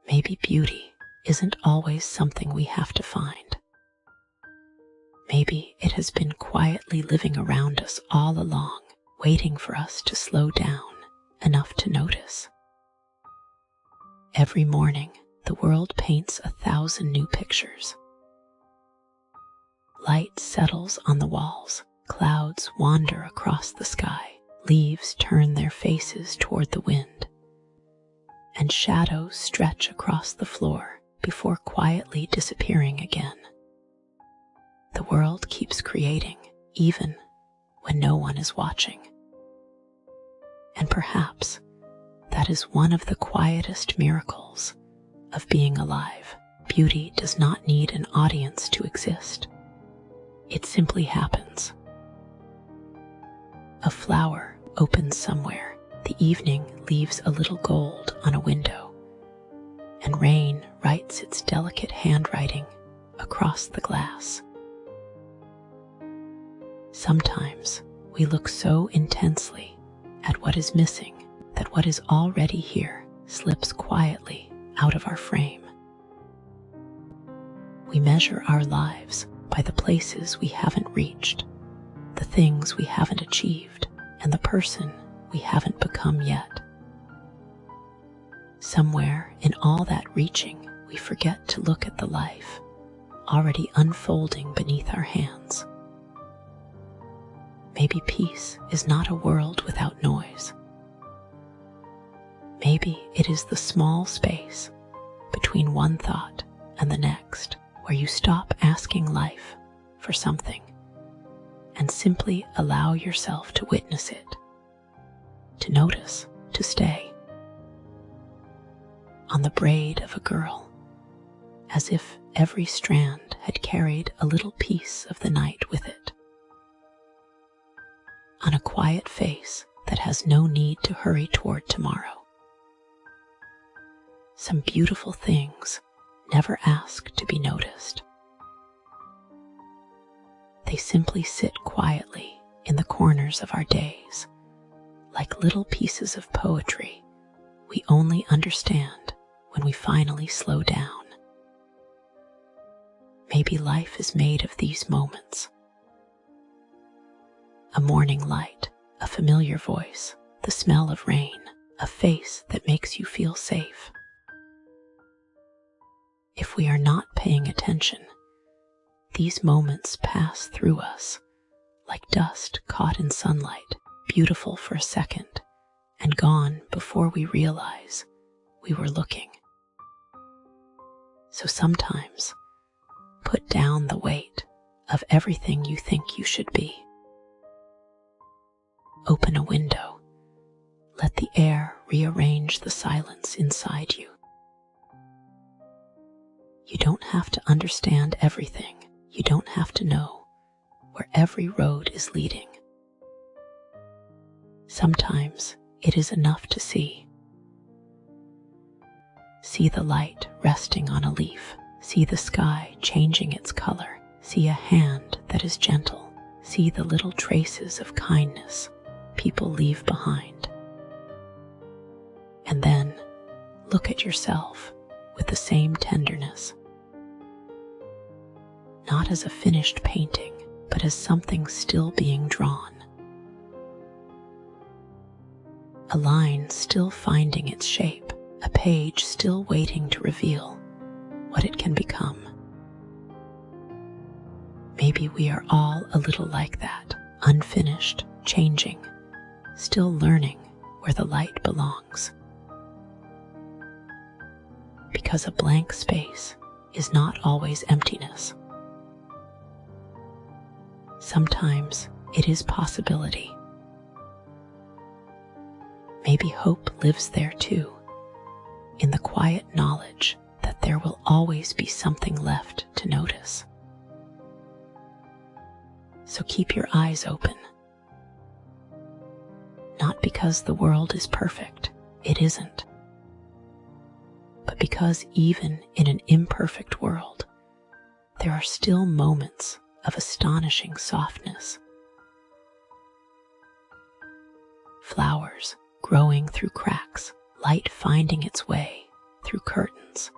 Maybe beauty isn't always something we have to find. Maybe it has been quietly living around us all along, waiting for us to slow down enough to notice. Every morning, the world paints 1,000 new pictures. Light settles on the walls, clouds wander across the sky, leaves turn their faces toward the wind, and shadows stretch across the floor before quietly disappearing again. The world keeps creating, even when no one is watching. And perhaps that is one of the quietest miracles of being alive. Beauty does not need an audience to exist. It simply happens. A flower opens somewhere, the evening leaves a little gold on a window, and rain writes its delicate handwriting across the glass. Sometimes we look so intensely at what is missing that what is already here slips quietly out of our frame. We measure our lives by the places we haven't reached, the things we haven't achieved, and the person we haven't become yet. Somewhere in all that reaching, we forget to look at the life already unfolding beneath our hands. Maybe peace is not a world without noise. Maybe it is the small space between one thought and the next, where you stop asking life for something and simply allow yourself to witness it, to notice, to stay. On the braid of a girl, as if every strand had carried a little piece of the night with it. On a quiet face that has no need to hurry toward tomorrow. Some beautiful things never ask to be noticed. They simply sit quietly in the corners of our days, like little pieces of poetry we only understand when we finally slow down. Maybe life is made of these moments. A morning light, a familiar voice, the smell of rain, a face that makes you feel safe. If we are not paying attention, these moments pass through us like dust caught in sunlight, beautiful for a second and gone before we realize we were looking. So sometimes, put down the weight of everything you think you should be. Open a window. Let the air rearrange the silence inside you. You don't have to understand everything. You don't have to know where every road is leading. Sometimes it is enough to see. See the light resting on a leaf. See the sky changing its color. See a hand that is gentle. See the little traces of kindness people leave behind. And then look at yourself with the same tenderness. Not as a finished painting, but as something still being drawn. A line still finding its shape, a page still waiting to reveal what it can become. Maybe we are all a little like that, unfinished, changing, still learning where the light belongs. Because a blank space is not always emptiness. Sometimes it is possibility. Maybe hope lives there too, in the quiet knowledge that there will always be something left to notice. So keep your eyes open. Not because the world is perfect, it isn't. But because even in an imperfect world, there are still moments of astonishing softness. Flowers growing through cracks, light finding its way through curtains,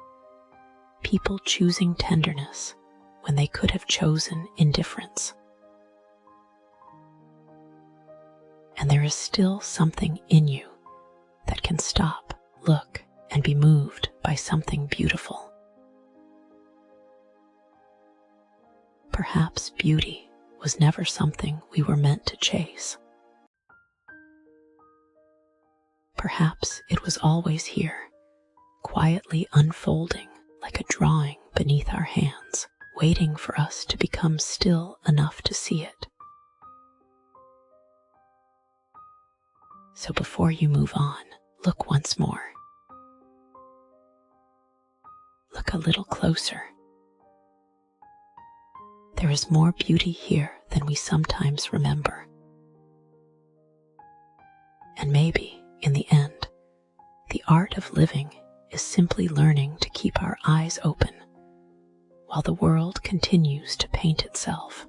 people choosing tenderness when they could have chosen indifference. And there is still something in you that can stop, look, and be moved by something beautiful. Perhaps beauty was never something we were meant to chase. Perhaps it was always here, quietly unfolding like a drawing beneath our hands, waiting for us to become still enough to see it. So before you move on, look once more. Look a little closer. There is more beauty here than we sometimes remember. And maybe, in the end, the art of living is simply learning to keep our eyes open while the world continues to paint itself.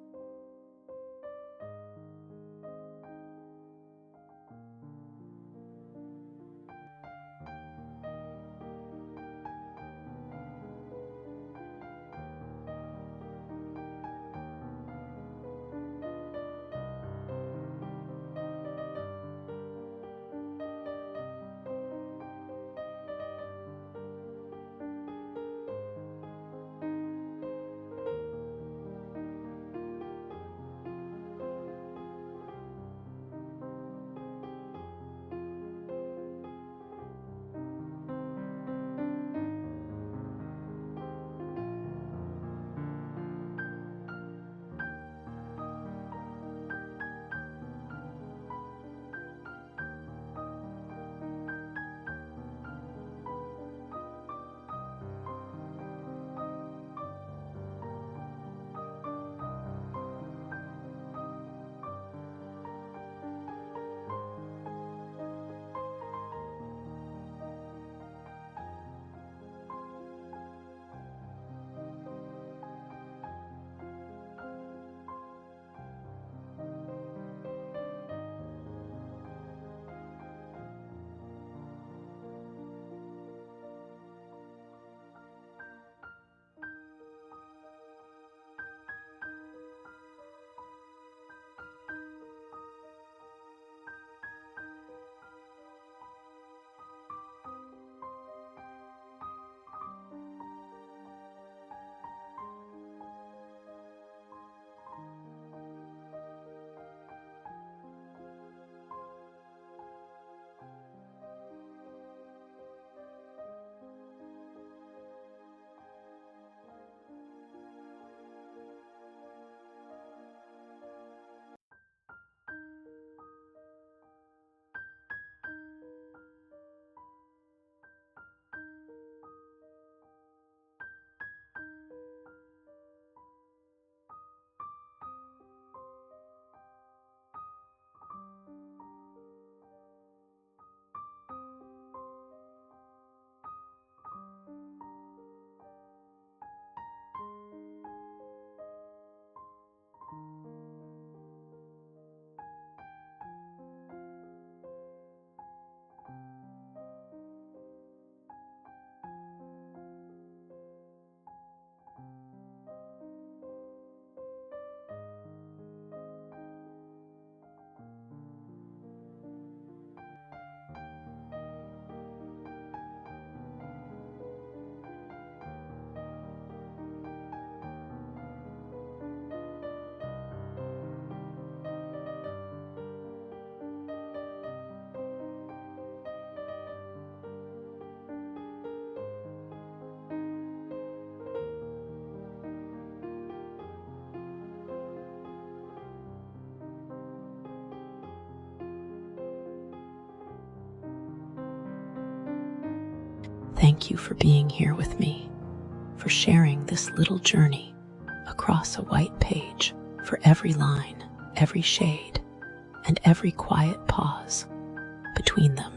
Thank you for being here with me, for sharing this little journey across a white page, for every line, every shade, and every quiet pause between them.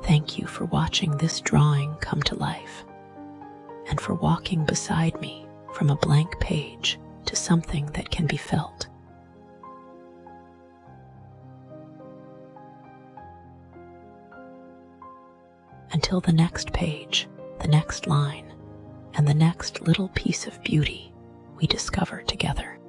Thank you for watching this drawing come to life, and for walking beside me, from a blank page to something that can be felt. until the next page, the next line, and the next little piece of beauty we discover together.